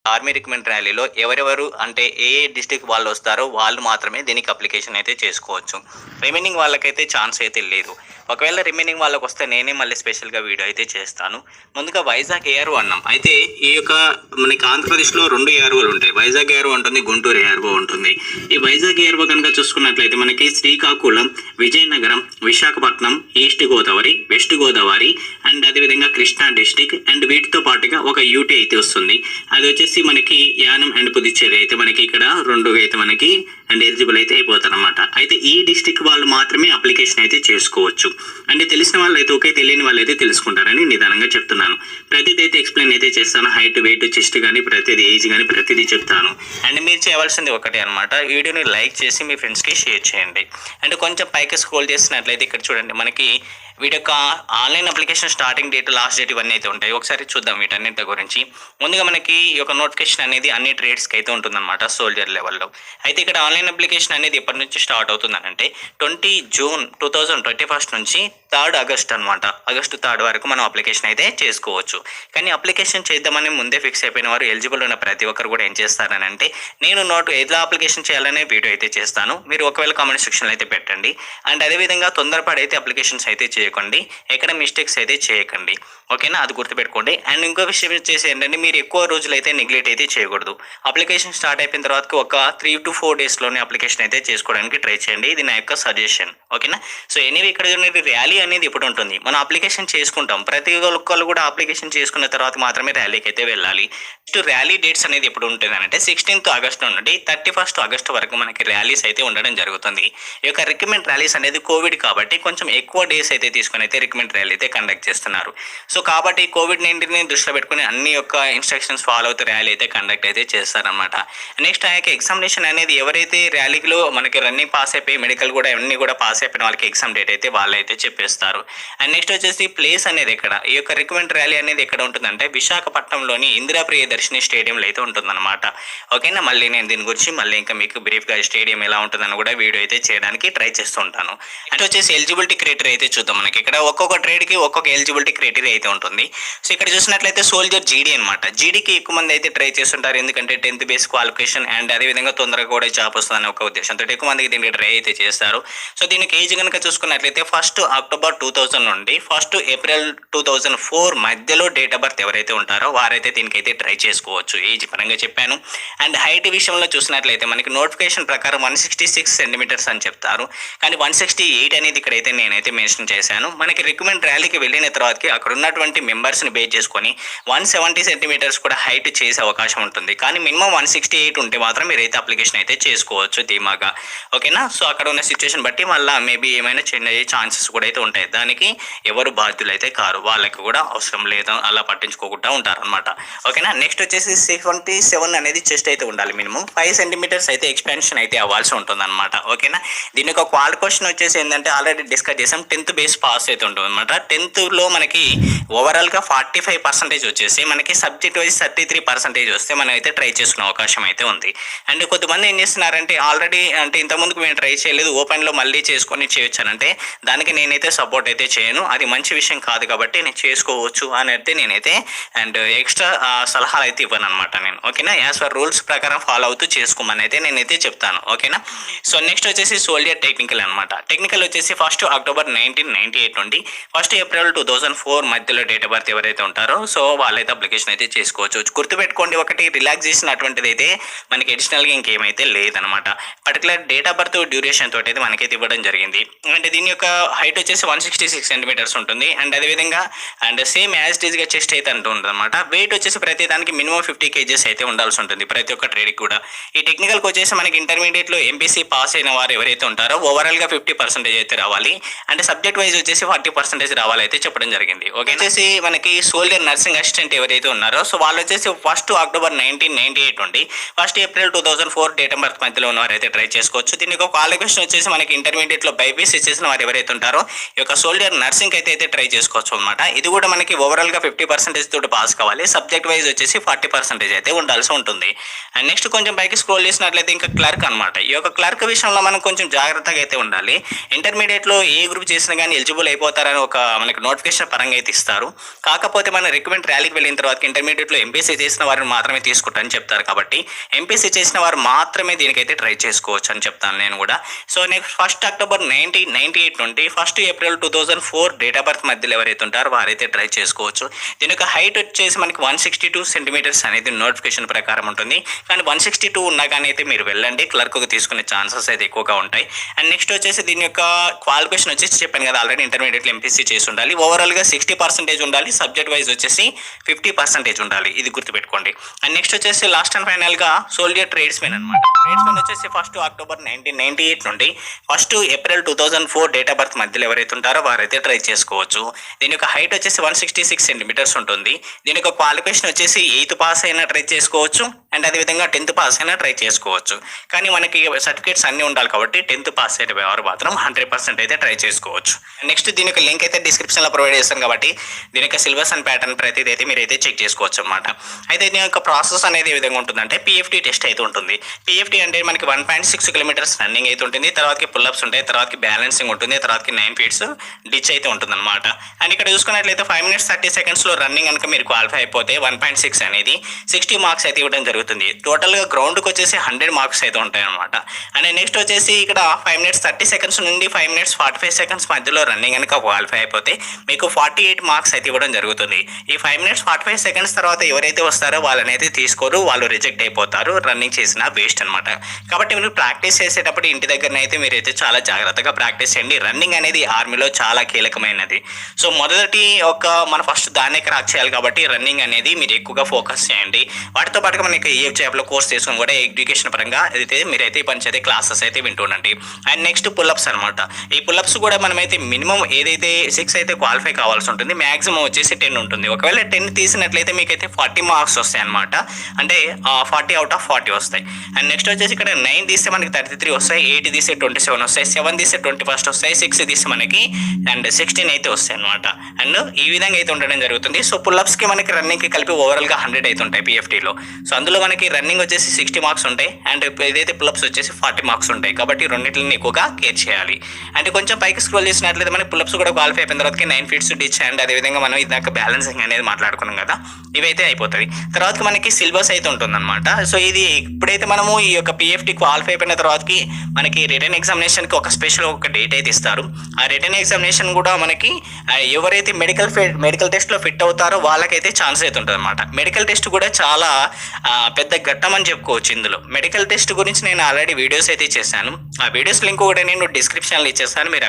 Army recruitment ర్యాలీలో ఎవరెవరు అంటే ఏ డిస్ట్రిక్ట్ వాళ్ళు వస్తారో వాళ్ళు మాత్రమే దీనికి అప్లికేషన్ అయితే చేసుకోవచ్చు. రిమైనింగ్ వాళ్ళకైతే ఛాన్స్ అయితే లేదు. ఒకవేళ రిమైనింగ్ వాళ్ళకి వస్తే నేనే మళ్ళీ స్పెషల్గా వీడియో అయితే చేస్తాను. ముందుగా వైజాగ్ ఏఆర్ఓ అన్నాం. అయితే ఈ యొక్క మనకి ఆంధ్రప్రదేశ్లో 2 ఏఆర్ఓలు ఉంటాయి. వైజాగ్ ఏఆర్ఓ ఉంటుంది, గుంటూరు ఏఆర్ఓ ఉంటుంది. ఈ వైజాగ్ ఏఆర్ఓ కనుక చూసుకున్నట్లయితే మనకి Srikakulam, Vizianagaram, Visakhapatnam, east Godavari, west Godavari and అదేవిధంగా కృష్ణా డిస్టిక్ అండ్ వీటితో పాటుగా ఒక యూటీ అయితే వస్తుంది. అది వచ్చేసి మనకి యానం అండ్ పుదుచ్చేరి అయితే మనకి ఇక్కడ 2 అయితే మనకి అండ్ ఎలిజిబుల్ అయితే అయిపోతారు అనమాట. అయితే ఈ డిస్టిక్ వాళ్ళు మాత్రమే అప్లికేషన్ అయితే చేసుకోవచ్చు. అంటే తెలిసిన వాళ్ళు అయితే ఓకే, తెలియని వాళ్ళు అయితే తెలుసుకుంటారని నిదానంగా చెప్తున్నాను. ప్రతిదీ అయితే ఎక్స్ప్లెయిన్ అయితే చేస్తాను. హైట్, వెయిట్, చెస్ట్ కానీ ప్రతిదీ, ఏజ్ కానీ ప్రతిదీ చెప్తాను. అండ్ మీరు చేయవలసింది ఒకటే అనమాట, వీడియోని లైక్ చేసి మీ ఫ్రెండ్స్కి షేర్ చేయండి. అండ్ కొంచెం పైకి స్క్రోల్ చేసినట్లయితే ఇక్కడ చూడండి, మనకి వీటి యొక్క online application starting date, last date ఇవన్నీ అయితే ఉంటాయి. ఒకసారి చూద్దాం వీటన్నిటి గురించి. ముందుగా మనకి ఈ యొక్క నోటిఫికేషన్ అనేది అన్ని ట్రేడ్స్కి అయితే ఉంటుందన్నమాట సోల్జర్ లెవెల్లో. అయితే ఇక్కడ ఆన్లైన్ అప్లికేషన్ అనేది ఎప్పటి నుంచి స్టార్ట్ అవుతుందనంటే 20 జూన్ 2021 నుంచి 3 ఆగస్ట్ అనమాట. ఆగస్టు 3 వరకు మనం అప్లికేషన్ అయితే చేసుకోవచ్చు. కానీ అప్లికేషన్ చేద్దామని ముందే ఫిక్స్ అయిపోయిన వారు, ఎలిజిబుల్ ఉన్న ప్రతి ఒక్కరు కూడా ఏం చేస్తారని అంటే, నేను ఎలా అప్లికేషన్ చేయాలనే వీడియో అయితే చేస్తాను. మీరు ఒకవేళ కామెంట్ సెక్షన్లో అయితే పెట్టండి. అండ్ అదేవిధంగా తొందరపడి అయితే అప్లికేషన్స్ అయితే చేయకండి, ఎక్కడ మిస్టేక్స్ అయితే చేయకండి. ఓకేనా, అది గుర్తుపెట్టుకోండి. అండ్ ఇంకో విషయం వచ్చేసి ఏంటంటే, మీరు ఎక్కువ రోజులు అయితే నెగ్లెక్ట్ అయితే చేయకూడదు. అప్లికేషన్ స్టార్ట్ అయిపోయిన తర్వాత ఒక 3 to 4 డేస్లోనే అప్లికేషన్ అయితే చేసుకోవడానికి ట్రై చేయండి. ఇది నా యొక్క సజెషన్. ఓకేనా. సో ఎనీవే ఇక్కడ చూడండి, ర్యాలీ అనేది ఇప్పుడు ఉంటుంది. మనం అప్లికేషన్ చేసుకుంటాం. ప్రతి ఒక్కళ్ళు కూడా అప్లికేషన్ చేసుకున్న తర్వాత మాత్రమే ర్యాలీకి అయితే వెళ్ళాలి. నెక్స్ట్ ర్యాలీ డేట్స్ అనేది ఎప్పుడు ఉంటుంది అంటే 16th ఆగస్ట్ నుండి 31st ఆగస్ట్ వరకు మనకి ర్యాలీస్ అయితే ఉండడం జరుగుతుంది. ఈ యొక్క రిక్రూట్మెంట్ ర్యాలీస్ అనేది కోవిడ్ కాబట్టి కొంచెం ఎక్కువ డేస్ అయితే తీసుకొని అయితే రిక్రూట్మెంట్ ర్యాలీ అయితే కండక్ట్ చేస్తున్నారు. సో కాబట్టి COVID-19ని దృష్టిలో పెట్టుకుని అన్ని యొక్క ఇన్స్ట్రక్షన్స్ ఫాలో అవుతూ ర్యాలీ అయితే కండక్ట్ అయితే చేస్తారనమాట. నెక్స్ట్ ఆ యొక్క ఎగ్జామినేషన్ అనేది ఎవరైతే ర్యాలీలో మనకి రన్నింగ్ పాస్ అయిపోయి మెడికల్ కూడా అన్ని కూడా పాస్ అయిపోయిన వాళ్ళకి ఎగ్జామ్ డేట్ అయితే వాళ్ళు అయితే చెప్పేస్తారు. అండ్ నెక్స్ట్ వచ్చేసి ప్లేస్ అనేది ఎక్కడ, ఈ యొక్క రిక్రూట్మెంట్ ర్యాలీ అనేది ఎక్కడ ఉంటుందంటే విశాఖపట్నంలోని ఇందిరా ప్రియదర్శిని స్టేడియంలో అయితే ఉంటుందన్నమాట. ఓకేనా. మళ్ళీ నేను దీని గురించి మళ్ళీ ఇంకా మీకు బ్రీఫ్గా స్టేడియం ఎలా ఉంటుందని కూడా వీడియో అయితే చేయడానికి ట్రై చేస్తుంటాను. అంటే వచ్చేసి ఎలిజిబిలిటీ క్రైటీరియా అయితే చూద్దాం. మనకి ఇక్కడ ఒక్కొక్క ట్రేడ్కి ఒక్కొక్క ఎలిజిబిలిటీ క్రైటీరియా అయితే ఉంటుంది. సో ఇక్కడ చూసినట్లయితే సోల్జర్ జీడీ అనమాట. జీడీకి ఎక్కువ మంది అయితే ట్రై చేస్తుంటారు, ఎందుకంటే 10th బేస్ క్వాలిఫికేషన్ అండ్ అదేవిధంగా తొందరగా కూడా జాబ్ వస్తుందని ఒక ఉద్దేశంతో ఎక్కువ మందికి దీనికి ట్రై అయితే చేస్తారు. సో దీనికి ఏజ్ కనుక చూసుకున్నట్లయితే 1 అక్టోబర్ 2000 నుండి 1 ఏప్రిల్ 2004 మధ్యలో డేట్ ఆఫ్ బర్త్ ఎవరైతే ఉంటారో వారైతే దీనికైతే ట్రై చేసుకోవచ్చు. ఏజ్ పరంగా చెప్పాను. అండ్ హైట్ విషయంలో చూసినట్లయితే మనకి నోటిఫికేషన్ ప్రకారం 166 సెంటీమీటర్స్ అని చెప్తారు, కానీ 168 అనేది ఇక్కడైతే నేనైతే మెన్షన్ చేశాను. మనకి రిక్రూట్మెంట్ ర్యాలీకి వెళ్ళిన తర్వాతకి అక్కడ ఉన్నటువంటి మెంబర్స్ని బేస్ చేసుకొని 170 సెంటీమీటర్స్ కూడా హైట్ చేసే అవకాశం ఉంటుంది. కానీ మినిమం 168 ఉంటే మాత్రం మీరైతే అప్లికేషన్ అయితే చేసుకోవచ్చు ధీమాగా. ఓకేనా. సో అక్కడ ఉన్న సిచ్యువేషన్ బట్టి మళ్ళీ మేబీ ఏమైనా చేంజ్ అయ్యే ఛాన్సెస్ కూడా అయితే ఉంటాయి. దానికి ఎవరు బాధ్యులు అయితే కారు, వాళ్ళకి కూడా అవసరం లేదు, అలా పట్టించుకోకుండా ఉంటారనమాట. ఓకేనా. నెక్స్ట్ వచ్చేసి 77 అనేది చెస్ట్ అయితే ఉండాలి. మినిమం 5 సెంటీమీటర్స్ అయితే ఎక్స్పాన్షన్ అయితే అవ్వాల్సి ఉంటుంది అనమాట. ఓకేనా. దీని ఒక క్వాలిఫికేషన్ వచ్చేసి ఏంటంటే ఆల్రెడీ డిస్కస్ చేసాం, 10th బేస్ పాస్ అయితే ఉంటుంది అనమాట. 10thలో మనకి ఓవరాల్గా 45% వచ్చేసి మనకి సబ్జెక్ట్ వైజ్ 33% వస్తే మనం అయితే ట్రై చేసుకునే అవకాశం అయితే ఉంది. అండ్ కొంతమంది ఏం చేస్తున్నారంటే ఆల్రెడీ అంటే ఇంతకుముందుకు మేము ట్రై చేయలేదు, ఓపెన్లో మళ్ళీ చేసుకొని చేయొచ్చానంటే దానికి నేనైతే సపోర్ట్ అయితే చేయను. అది మంచి విషయం కాదు కాబట్టి నేను చేసుకోవచ్చు అని అయితే నేనైతే అండ్ ఎక్స్ట్రా సలహాలు అయితే ఇవ్వను అనమాట నేను. ఓకేనా. యాజ్ పర్ రూల్స్ ప్రకారం ఫాలో అవుతూ చేసుకోమని అయితే నేనైతే చెప్తాను. ఓకేనా. సో నెక్స్ట్ వచ్చేసి సోల్జర్ టెక్నికల్ అనమాట. టెక్నికల్ వచ్చేసి 1 అక్టోబర్ 1998 నుండి 1 ఏప్రిల్ 2004 మధ్యలో డేట్ ఆఫ్ బర్త్ ఎవరైతే ఉంటారో సో వాళ్ళైతే అప్లికేషన్ అయితే చేసుకోవచ్చు. గుర్తుపెట్టుకోండి, ఒకటి రిలాక్సేషన్ అటువంటిది అయితే మనకి అడిషనల్గా ఇంకేమైతే లేదనమాట. Particular date of birth duration తోటి అయితే మనకైతే ఇవ్వడం జరిగింది. అంటే దీని యొక్క హైట్ వచ్చేసి 166 సెంటీమీటర్స్ ఉంటుంది. అండ్ అదేవిధంగా అండ్ సేమ్ యాజ్ టీజ్గా చెస్ట్ అయితే అంటూ ఉంటుంది అనమాట. వెయిట్ వచ్చేసి ప్రతి దానికి మినిమం 50 kgs అయితే ఉండాల్సి ఉంటుంది ప్రతి ఒక్క ట్రేడ్కి కూడా. ఈ టెక్నికల్కి వచ్చేసి మనకి ఇంటర్మీడియట్లో ఎంపీసీ పాస్ అయిన వారు ఎవరైతే ఉంటారో ఓవరాల్గా 50% అయితే రావాలి. అంటే సబ్జెక్ట్ వైజ్ వచ్చేసి 40% రావాలి అయితే చెప్పడం జరిగింది. ఓకే. వచ్చేసి మనకి సోల్జర్ నర్సింగ్ అసిస్టెంట్ ఎవరైతే ఉన్నారో సో వాళ్ళు వచ్చేసి 1 అక్టోబర్ 1998 నుండి 1 ఏప్రిల్ 2004 డేట్ ఆఫ్ బర్త్ మధ్యలో ఉన్నవారు అయితే ట్రై చేసుకోవచ్చు. దీనికి ఒక క్వాలిఫికేషన్ వచ్చేసి మనకి ఇంటర్మీడియట్లో బైపీసీ చేసిన వారు ఎవరైతే ఉంటారో ఈ యొక్క సోల్జర్ నర్సింగ్ అయితే ట్రై చేసుకోవచ్చు అనమాట. ఇది కూడా మనకి ఓవరాల్గా 50% తోటి పాస్ కావాలి. సబ్జెక్ట్ వైజ్ వచ్చేసి 40% అయితే ఉండాల్సి ఉంటుంది. అండ్ నెక్స్ట్ కొంచెం పైకి స్క్రోల్ చేసినట్లయితే ఇంకా క్లర్క్ అనమాట. ఈ యొక్క క్లర్క్ విషయంలో మనం కొంచెం జాగ్రత్తగా అయితే ఉండాలి. ఇంటర్మీడియట్లో ఏ గ్రూప్ చేసినా కానీ ఎలిజిబుల్ అయిపోతారని ఒక మనకి నోటిఫికేషన్ పరంగా అయితే ఇస్తారు. కాకపోతే మన రిక్రూట్మెంట్ ర్యాలీకి వెళ్ళిన తర్వాత ఇంటర్మీడియట్లో ఎంపీసీ చేసిన వారిని మాత్రమే తీసుకుంటారని చెప్తారు. కాబట్టి ఎంపీసీ చేసిన వారు మాత్రమే దీనికైతే ట్రై చేసుకోవచ్చు అని చెప్తాను నేను కూడా. సో నెక్స్ట్ 1 అక్టోబర్ 1998 నుండి 1 ఏప్రిల్ 2004 డేట్ ఆఫ్ బర్త్ మధ్యలో ఎవరైతే ఉంటారో వారైతే ట్రై చేసుకోవచ్చు. దీని యొక్క హైట్ వచ్చేసి మనకి 162 సెంటీమీటర్స్ అనేది నోటిఫికేషన్ ప్రకారం ఉంటుంది. కానీ 162 ఉన్నా కానీ అయితే మీరు వెళ్ళండి, క్లర్క్కి తీసుకునే ఛాన్సెస్ అయితే ఎక్కువగా ఉంటాయి. అండ్ నెక్స్ట్ వచ్చేసి దీని యొక్క క్వాలిఫికేషన్ వచ్చేసి చెప్పాను కదా, ఆల్రెడీ ఇంటర్మీడియట్లో ఎంపీసీ చేసి ఉండాలి. ఓవరాల్గా 60% ఉండాలి. సబ్జెక్ట్ వైజ్ వచ్చేసి 50% ఉండాలి. ఇది గుర్తుపెట్టుకోండి. అండ్ నెక్స్ట్ వచ్చేసి లాస్ట్ అండ్ ఫైనల్గా సోల్జర్ ట్రేడ్స్మెన్ అనమాట. ట్రేడ్స్మెన్ వచ్చేసి 1 అక్టోబర్ 1998 నుండి 1 ఏప్రిల్ 2004 డేట్ ఆఫ్ బర్త్ మధ్యలో ఎవరైతే ఉంటారో వారైతే ట్రై చేసుకోవచ్చు. దీని యొక్క హైట్ వచ్చేసి 166 సెంటీమీటర్స్ ఉంటుంది. దీని యొక్క క్వాలిఫికేషన్ వచ్చేసి 8th పాస్ అయినా ట్రై చేసుకోవచ్చు. అండ్ అదేవిధంగా 10th పాస్ అయినా ట్రై చేసుకోవచ్చు. కానీ మనకి సర్టిఫికేట్స్ అన్నీ ఉండాలి కాబట్టి 10th పాస్ అయితే వారు మాత్రం 100% అయితే ట్రై చేసుకోవచ్చు. నెక్స్ట్ దీని యొక్క లింక్ అయితే డిస్క్రిప్షన్లో ప్రొవైడ్ చేస్తాను కాబట్టి దీని యొక్క సిలబస్ అండ్ ప్యాటర్న్ ప్రతిదీ అయితే మీరు అయితే చెక్ చేసుకోవచ్చు అనమాట. అయితే దీని యొక్క ప్రాసెస్ అనేది ఏ విధంగా ఉంటుందంటే PFT టెస్ట్ అయితే ఉంటుంది. PFT అంటే మనకి 1.6 కిలోమీటర్స్ రన్నింగ్ అయితే ఉంటుంది. తర్వాతకి పుల్అప్స్ ఉంటాయి, తర్వాతకి బ్యాలెన్సింగ్ ఉంటుంది, తర్వాతకి 9 feet డిచ్ అయితే ఉంటుంది అనమాట. అండ్ ఇక్కడ చూసుకున్నట్లయితే 5 minutes 30 secondsలో రన్నింగ్ కనుక మీరు క్వాలిఫై అయిపోతే 1.6 అనేది 60 మార్క్స్ అయితే ఇవ్వడం జరుగుతుంది. టోటల్గా గ్రౌండ్కి వచ్చేసి 100 మార్క్స్ అయితే ఉంటాయి అనమాట. అండ్ నెక్స్ట్ వచ్చేసి ఇక్కడ 5 minutes 30 seconds నుండి 5 minutes 45 seconds మధ్యలో రన్నింగ్ కనుక క్వాలిఫై అయిపోతే మీకు 48 మార్క్స్ అయితే ఇవ్వడం జరుగుతుంది. ఈ 5 minutes 45 seconds తర్వాత ఎవరైతే వస్తారో వాళ్ళని అయితే తీసుకోరు, వాళ్ళు రిజెక్ట్ అయిపోతారు. రన్నింగ్ చేసిన వేస్ట్ అనమాట. కాబట్టి మీరు ప్రాక్టీస్ చేసేటప్పుడు ఇంటి దగ్గరనైతే మీరైతే చాలా జాగ్రత్తగా ప్రాక్టీస్ చేయండి. రన్నింగ్ అనేది ఆర్మీలో చాలా కీలకమైనది. సో మొదటి మన ఫస్ట్ దాన్నే క్రాక్ చేయాలి కాబట్టి రన్నింగ్ అనేది మీరు ఎక్కువగా ఫోకస్ చేయండి. వాటితో పాటుగా మనకి EF జాబ్లో కోర్స్ చేసుకుని కూడా ఎడ్యుకేషన్ పరంగా అయితే మీరైతే ఈ పని చేసే క్లాసెస్ అయితే వింటుండండి. అండ్ నెక్స్ట్ పుల్అప్స్ అనమాట. ఈ పుల్అప్స్ కూడా మనమైతే మినిమం ఏదైతే 6 అయితే క్వాలిఫై కావాల్సి ఉంటుంది, మ్యాక్సిమం వచ్చేసి 10 ఉంటుంది. ఒకవేళ 10 తీసినట్లయితే మీకైతే 40 మార్క్స్ వస్తాయి అనమాట. అంటే 40 out of 40 వస్తాయి. అండ్ నెక్స్ట్ వచ్చేసి ఇక్కడ 9 తీస్తే మనకి 33 వస్తాయి, 8 తీస్తే 27 వస్తాయి, 7 తీస్తే 21 వస్తాయి, 6 తీస్తే మనకి అండ్ 16 అయితే వస్తాయి అనమాట. అండ్ ఈ విధంగా అయితే ఉండడం జరుగుతుంది. సో పుల్అప్స్కి మనకి రన్నింగ్కి కలిపి ఓవరాల్గా 100 అయితే ఉంటాయి PFTలో. సో అందులో మనకి రన్నింగ్ వచ్చేసి 60 మార్క్స్ ఉంటాయి అండ్ ఏదైతే పుల్అప్స్ వచ్చేసి 40 మార్క్స్ ఉంటాయి. కాబట్టి రెండింటిని ఎక్కువగా కేర్ చేయాలి. అంటే కొంచెం పైకి స్క్రోల్ చేసినట్లయితే మనకి పుల్అప్స్ కూడా క్వాలిఫై అయిపోయిన తర్వాత 9 feet డిచ్ అండ్ అదేవిధంగా మనం ఇందాక బ్యాలెన్సింగ్ అనేది మాట్లాడుకున్నాం కదా, ఇవైతే అయిపోతుంది. తర్వాత మనకి సిలబస్ అయితే ఉంటుందన్నమాట. సో ఇది ఇప్పుడైతే మనము ఈ యొక్క PFT క్వాలిఫై అయిపోయిన తర్వాతకి మనకి రిటర్న్ ఎగ్జామినేషన్కి ఒక స్పెషల్ ఒక డేట్ అయితే ఇస్తారు. ఆ రిటర్న్ ఎగ్జామినేషన్ కూడా మనకి ఎవరైతే మెడికల్ టెస్ట్లో ఫిట్ అవుతారో వాళ్ళకైతే ఛాన్స్ అయితే ఉంటుంది అనమాట. మెడికల్ టెస్ట్ కూడా చాలా పెద్ద ఘట్టం అని చెప్పుకోవచ్చు. ఇందులో మెడికల్ టెస్ట్ గురించి నేను ఆల్రెడీ వీడియోస్ అయితే చేశాను. ఆ వీడియోస్ లింక్ కూడా నేను డిస్క్రిప్షన్లో ఇచ్చేస్తాను. మీరు